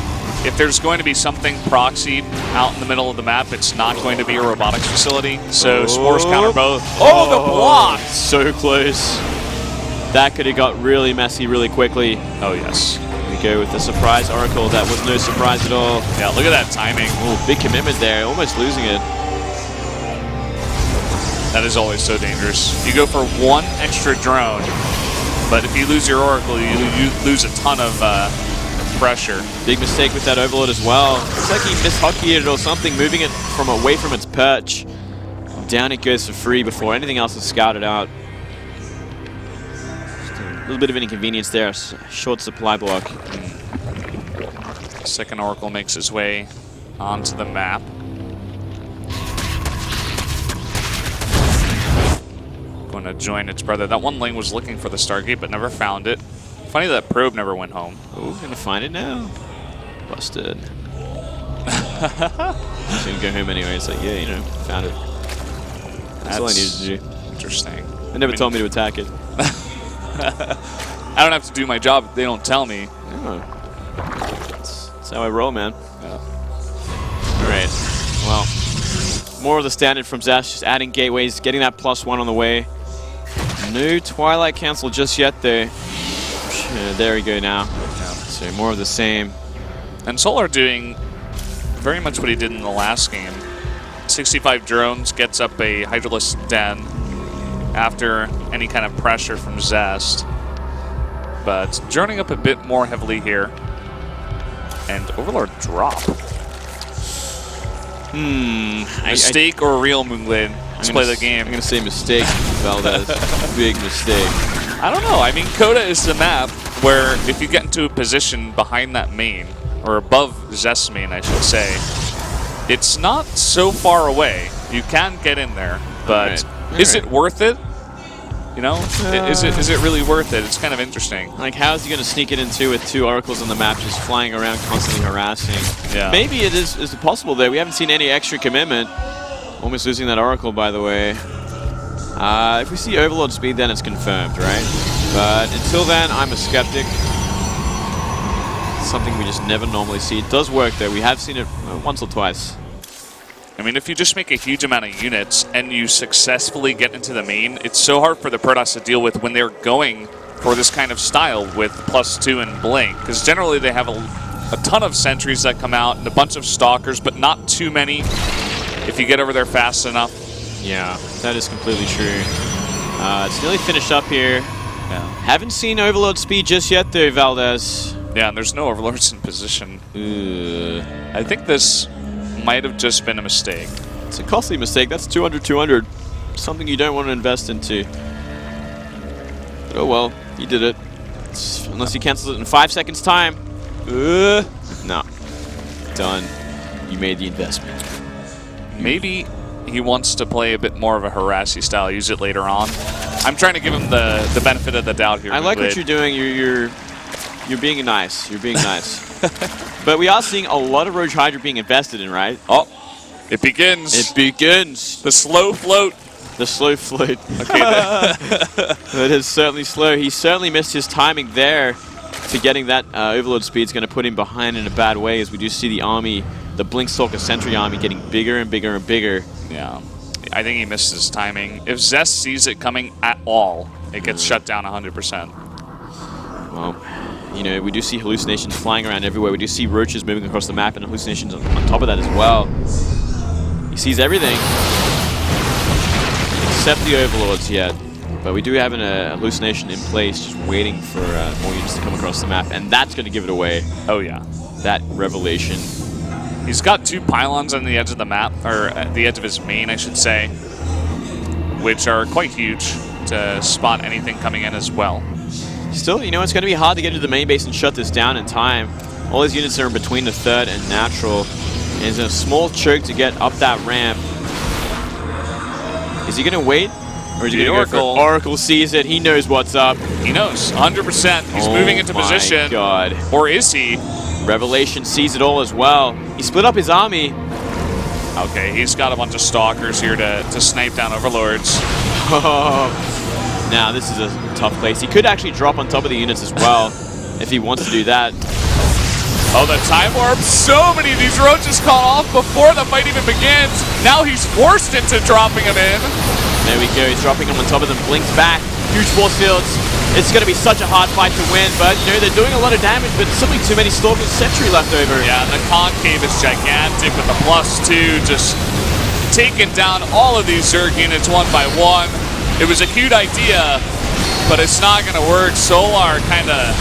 if there's going to be something proxied out in the middle of the map, it's not going to be a robotics facility. So spores counter both. Oh, the block! So close. That could have got really messy really quickly. Oh, yes. We go with the surprise Oracle. That was no surprise at all. Yeah, look at that timing. Oh, big commitment there. Almost losing it. That is always so dangerous. You go for one extra drone, but if you lose your Oracle, you lose a ton of pressure. Big mistake with that Overlord as well. Looks like he mishocketed it or something, moving it from away from its perch. Down it goes for free before anything else is scouted out. Just a little bit of an inconvenience there. Short supply block. Second Oracle makes its way onto the map. Going to join its brother. That one lane was looking for the Stargate, but never found it. Funny that probe never went home. Oh, gonna find it now. Busted. He's gonna go home anyway. It's like, yeah, you know, found it. That's all I needed to do. Interesting. They never told me to attack it. I don't have to do my job if they don't tell me. No. That's how I roll, man. Yeah. Alright. Well, more of the standard from Zest, just adding gateways, getting that +1 on the way. No Twilight Cancel just yet, though. There we go now. Yeah. So more of the same. And Solar doing very much what he did in the last game. 65 drones, gets up a Hydralisk Den after any kind of pressure from Zest. But droning up a bit more heavily here. And Overlord drop. Mistake or real Moonglade? Let's play the game. I'm going to say mistake, Valdez. Big mistake. I don't know. I mean, Koda is the map where if you get into a position behind that main, or above Zest's main, I should say, it's not so far away. You can get in there, but is it worth it? You know, is it really worth it? It's kind of interesting. Like, how is he going to sneak it into with 2 Oracles on the map just flying around, constantly harassing? Yeah. Maybe it is possible there. We haven't seen any extra commitment. Almost losing that Oracle, by the way. If we see Overlord speed, then it's confirmed, right? But until then, I'm a skeptic. It's something we just never normally see. It does work, though. We have seen it once or twice. I mean, if you just make a huge amount of units and you successfully get into the main, it's so hard for the Protoss to deal with when they're going for this kind of style with +2 and Blink. Because generally they have a ton of sentries that come out and a bunch of stalkers, but not too many if you get over there fast enough. Yeah, that is completely true. It's nearly finished up here. Yeah. Haven't seen Overlord speed just yet, though, Valdez. Yeah, and there's no Overlords in position. Ugh. I think this might have just been a mistake. It's a costly mistake. That's 200. Something you don't want to invest into. But oh well, he did it. Unless he cancels it in 5 seconds time. No. Done. You made the investment. Maybe he wants to play a bit more of a harassy style, use it later on. I'm trying to give him the benefit of the doubt here. I like what you're doing. You're being nice. You're being nice. But we are seeing a lot of Rogue Hydra being invested in, right? Oh, it begins. It begins. The slow float. The slow float. Okay, That is certainly slow. He certainly missed his timing there to getting that Overlord speed. Is going to put him behind in a bad way as we do see the army, the Blinkstalker Sentry army, getting bigger and bigger and bigger. Yeah, I think he missed his timing. If Zest sees it coming at all, it gets shut down 100%. Well, you know, we do see hallucinations flying around everywhere. We do see roaches moving across the map and hallucinations on top of that as well. He sees everything except the Overlords yet. But we do have a hallucination in place just waiting for more units to come across the map, and that's going to give it away. Oh, yeah. That revelation. He's got 2 pylons on the edge of the map, or at the edge of his main, I should say, which are quite huge to spot anything coming in as well. Still, you know, it's going to be hard to get into the main base and shut this down in time. All his units are in between the 3rd and natural. And it's a small choke to get up that ramp. Is he going to wait? Or is he going to go for Oracle sees it. He knows what's up. He knows, 100%. He's moving into position. Oh my god. Or is he? Revelation sees it all as well. He split up his army. Okay, he's got a bunch of stalkers here to snipe down Overlords. Now, this is a tough place. He could actually drop on top of the units as well if he wants to do that. Oh, the time warp. So many of these roaches caught off before the fight even begins. Now he's forced into dropping them in. There we go. He's dropping them on top of them. Blinks back. Huge force fields. It's going to be such a hard fight to win, but you know they're doing a lot of damage, but simply too many Stalkers Sentry left over. Yeah, the concave is gigantic with the +2, just taking down all of these Zerg units one by one. It was a cute idea, but it's not going to work. Solar kind of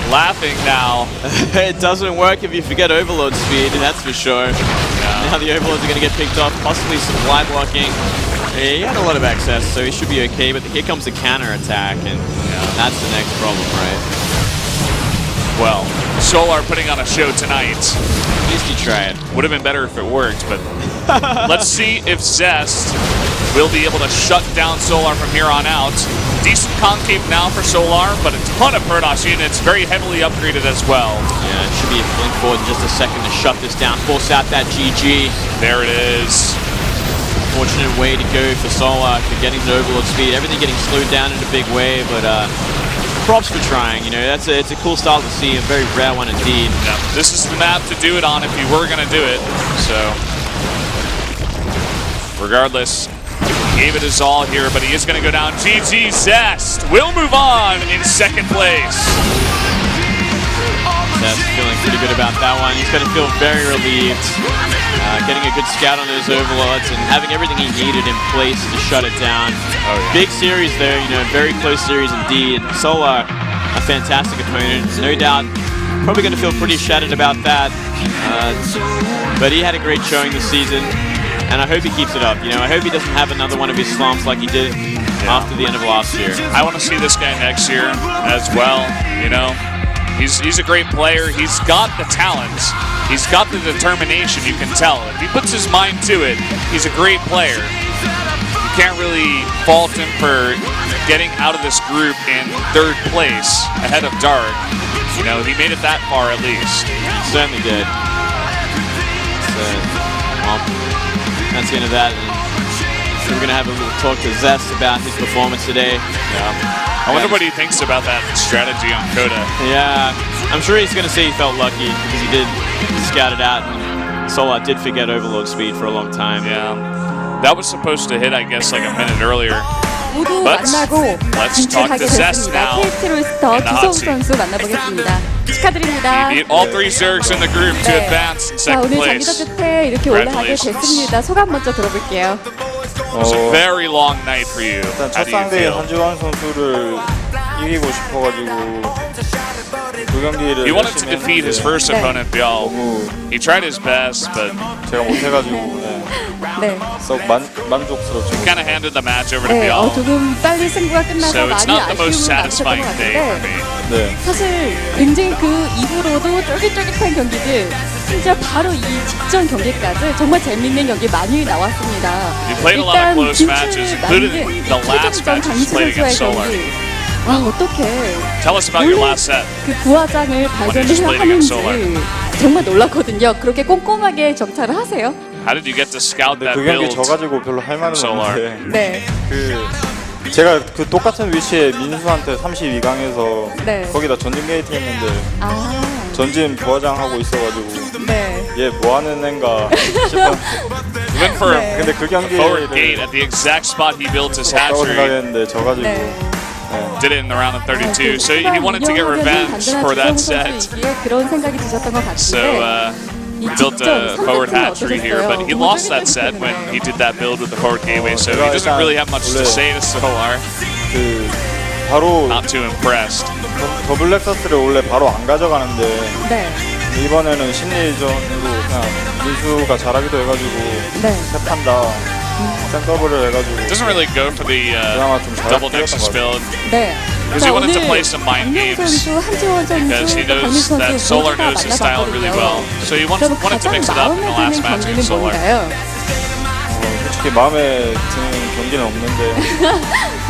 laughing now. It doesn't work if you forget Overlord speed, that's for sure. Now the Overlords are going to get picked off, possibly some fly blocking. He had a lot of access, so he should be okay, but here comes the counter attack, and that's the next problem, right? Well, Solar putting on a show tonight. At least he tried. Would have been better if it worked, but let's see if Zest will be able to shut down Solar from here on out. Decent concave now for Solar, but a ton of Protoss units, very heavily upgraded as well. Yeah, it should be a blink forward in just a second to shut this down, force out that GG. There it is. Fortunate way to go for Solar for getting the Overlord speed. Everything getting slowed down in a big way, but props for trying. You know, it's a cool style to see, a very rare one indeed. Yeah, this is the map to do it on if you were going to do it. So, regardless, he gave it his all here, but he is going to go down. GG Zest will move on in second place. Zest feeling pretty good about that one. He's going to feel very relieved. Getting a good scout on those Overlords and having everything he needed in place to shut it down. Big series there, you know, very close series indeed. Solar, a fantastic opponent, no doubt. Probably going to feel pretty shattered about that. But he had a great showing this season, and I hope he keeps it up. You know, I hope he doesn't have another one of his slumps like he did after the end of last year. I want to see this guy next year as well, you know. He's a great player. He's got the talent. He's got the determination, you can tell. If he puts his mind to it, he's a great player. You can't really fault him for getting out of this group in third place ahead of Dark. You know, he made it that far at least. He certainly did. So, well, that's the end of that. And we're going to have a little talk to Zest about his performance today. I wonder what he thinks about that strategy on Koda. Yeah, I'm sure he's going to say he felt lucky because he did scout it out, and Solar did forget Overlord speed for a long time. Yeah, that was supposed to hit, I guess, like a minute earlier. 모두 But 만나고 let's talk 진출하게 to Zest 됐습니다. now. KT 로스터 in the hot 주성우 seat. 선수 만나보겠습니다. 축하드립니다. He beat all three Zergs in the group to 네. advance in 자, second 오늘 장기자 place. 끝에 이렇게 올라가게 Congratulations. 됐습니다. 소감 먼저 들어볼게요. It was a very long night for you. 일단 How 첫 do you 상대인 feel? 한지원 선수를 이기고 싶어가지고 그 경기를 He wanted to 열심히 defeat his 했는데 first 네. opponent, Bial. 너무 He tried his best, but 제가 못해가지고 네. 썩 만족스럽지 못해요. kind of handed the match over to 네, Bial. 조금 빨리 승부가 끝나서 So it's 많이 not the most 아쉬움을 남겼던 satisfying 것 day for 같은데 me. 네. 사실 굉장히 그 이후로도 쫄깃쫄깃한 경기들 심지어 바로 이 직전 경기까지 정말 재밌는 경기 많이 나왔습니다. He played a lot of close matches, including 만든 the last 최종전 match he 강희수 played 선수와의 against Solar. 경기. 와, 어떻게 Tell us about your last set. 그 부화장을 just played against 발견을 하는지 정말 놀랐거든요. 그렇게 꼼꼼하게 정찰을 하세요. How did you get to scout 근데 that 그 경기 build? 져가지고 별로 할 말은 Solar. 없는데 네. 그 제가 그 똑같은 위치에 민수한테 32강에서 네. 거기다 전진 게이트 했는데 아, 전진 부화장 하고 있어가지고 네. 얘 뭐하는 앤가 싶었는데 Went for 네. 근데 그 forward gate 경기를 at the exact spot he built his 없다고 hatchery. 생각했는데 져가지고 네. Did it in the round of 32. So he wanted to get revenge for that set. 그런 생각이 드셨던 것 So 같은데 he built a forward hatchery here, but he lost that set when he did that build with the forward gateway. So he doesn't really have much to say to Solar. 그 바로 Not too impressed. 더블 렉서스를 원래 바로 안 가져가는데 네. 이번에는 심리전으로 그냥 민수가 잘하기도 해가지고 네. 세 판다 생더블을 해가지고 Doesn't really go for the 그나마 좀 잘 double 뛰었던 Nexus 것 같아요. build. 네. Because he wanted to play some mind 강민 games. 선수, 한지원 Because he 선수, 강민 knows that 선수 Solar 모두 다 knows his style really well. 만나봤거든요. So he 그럼 wanted to 가장 mix it up in the 마음에 last 드는 match 경기는 against Solar. 뭔가요? 솔직히 마음에 드는 경기는 없는데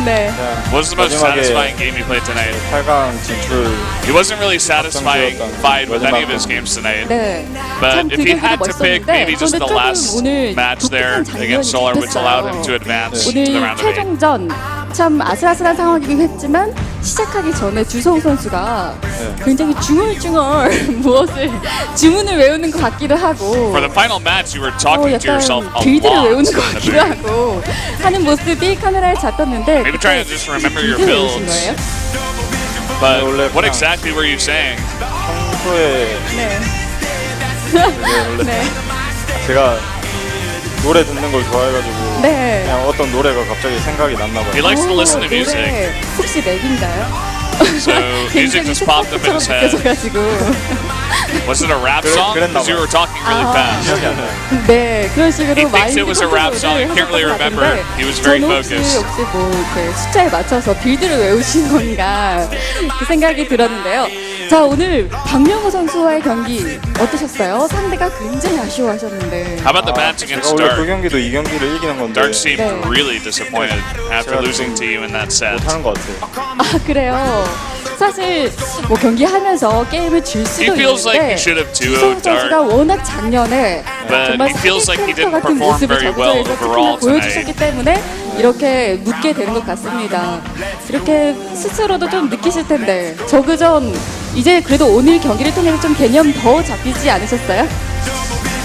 네. 그냥 What was the most 마지막에 satisfying game you played tonight? 8강 진출 He wasn't really satisfied with any of his games tonight. 네. But 참 if he 그 had 경기도 to pick maybe just 멋있었는데 the 저는 last 조금 오늘 match there 독특한 against 장면이 Solar, which allowed him to 있었어요. advance to the 오늘 round of 8. 최종전 참 아슬아슬한 상황이긴 했지만 시작하기 전에 주성우 선수가 굉장히 중얼중얼 무엇을 주문을 외우는 것 같기도 하고 For the final match, you were talking to 약간 yourself a 빌드를 lot. 외우는 것 in the 같기도 booth. 하고 하는 모습이 카메라에 잡혔는데 Maybe try to just remember your 빌드 외우신 builds. 거예요? But 원래 what 그냥 exactly were you saying? 평소에 네. 원래 네. 제가 노래 듣는 걸 좋아해가지고 네. 그냥 어떤 노래가 갑자기 생각이 났나 봐요. He likes to listen to 노래 music. 혹시 랩인가요? So music 굉장히 just popped up in his head. 느껴져가지고. Was it a rap song? 그랬나 Because you 봐요. were talking really fast. 기억이 안 나요. 네, 그런 식으로 He thinks 마인드 it was a rap song. He can't really remember. He was very 저는 focused. 혹시 뭐 이렇게 숫자에 맞춰서 빌드를 외우신 건가 그 생각이 들었는데요. 자, 오늘 박명호 선수와의 경기 어떠셨어요? 상대가 굉장히 아쉬워하셨는데. How about the match against 제가 원래 그 Dark? 경기도 이 경기를 이기는 건데 Dark seemed 네. really disappointed after 제가 losing 좀 to you in that set. 못하는 것 같아요. 아, 그래요. 사실 뭐 경기하면서 게임을 질 수도 He feels like 있는데 he should have 주성 2-0'd 선수가 Dark. 워낙 작년에 But 정말 he feels like he 캐릭터 didn't 같은 perform 모습을 very well 적절해서 overall 특히나 보여주셨기 때문에 이렇게 묻게 되는 것 같습니다. 이렇게 스스로도 좀 느끼실 텐데 저그전 이제 그래도 오늘 경기를 통해서 좀 개념 더 잡히지 않으셨어요?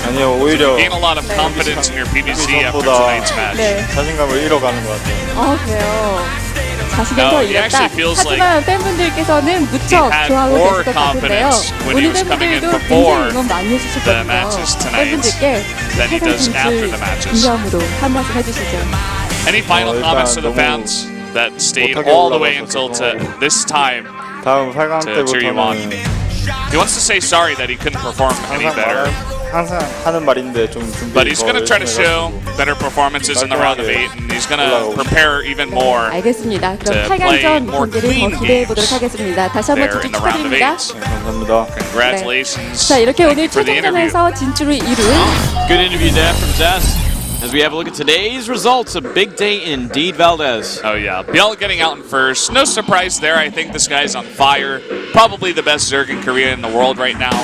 아니요, 오히려 Gain a lot of confidence in your PBC after 전보다 tonight's match. 네. 자신감을 잃어가는 것 같아요. 그래요. 자신을 No, 더 he 잃었다. actually feels 하지만 팬분들께서는 무척 he had 좋아하고 more 계실 것 같은데요. confidence when he 오늘 was coming in 팬분들도 before 굉장히 응원 많이 해주실 the 거고요. matches tonight 팬분들께 than he does after 항상 the matches. 기념으로 한 말씀 해주시죠. Any final 일단 comments to the 너무 fans that stayed 못하게 all the way 올라가서 until this time? 다음 8강 To cheer you on. 때부터는 He wants to say sorry that he couldn't perform any better, 항상 하는 말인데 좀 준비 but he's 더 going to try to 열심히 show 해가지고 better performances in the round of 8, and he's going to 올라가고 prepare even more 알겠습니다. to 그럼 play 8강전 more 경기를 clean 더 기대해 games 보도록 하겠습니다. 다시 한번 there 주주 in the round of 축하드립니다. 8. 네, 감사합니다. Congratulations. 자, 이렇게 Thank 오늘 you for the interview. 최종전에서 진출을 이룬 Good interview there from Zest. As we have a look at today's results, a big day indeed, Valdez. Oh yeah, Biel getting out in first. No surprise there. I think this guy's on fire. Probably the best Zerg in Korea in the world right now.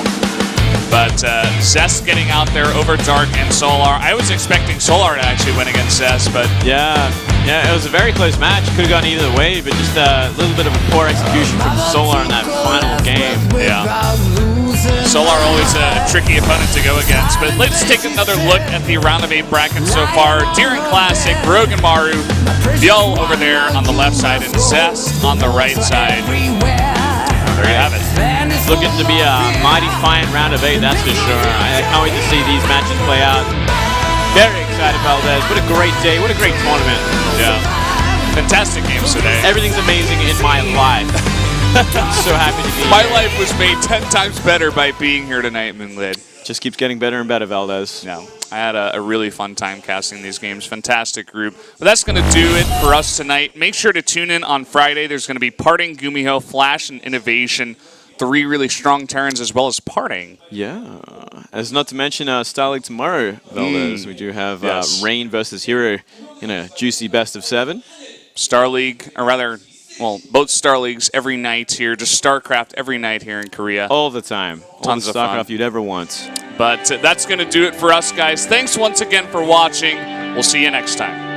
But Zest getting out there over Dark and Solar. I was expecting Solar to actually win against Zest, but Yeah, it was a very close match. Could have gone either way, but just a little bit of a poor execution from Solar in that final game. yeah. Solar always a tricky opponent to go against. But let's take another look at the round of 8 bracket so far. Deering Classic, Rogan Maru, Biel over there on the left side, and Zest on the right side. There you have it. It's looking to be a mighty fine round of 8, that's for sure. I can't wait to see these matches play out. Very excited, Valdez. What a great day. What a great tournament. Yeah. Fantastic games today. Everything's amazing in my life. So happy to be My here. life was made 10 times better by being here tonight, Moonlid. Just keeps getting better and better, Valdez. No, I had a really fun time casting these games. Fantastic group. But that's going to do it for us tonight. Make sure to tune in on Friday. There's going to be Parting, Gumiho, Flash, and Innovation. 3 really strong Terrans as well as Parting. Yeah. As not to mention Star League tomorrow, Valdez. We do have Yes. Rain versus Hero in a juicy best of 7. Star League, or rather, well, both Star Leagues every night here. Just StarCraft every night here in Korea. All the time. Tons All of the StarCraft fun. you'd ever want. But that's going to do it for us, guys. Thanks once again for watching. We'll see you next time.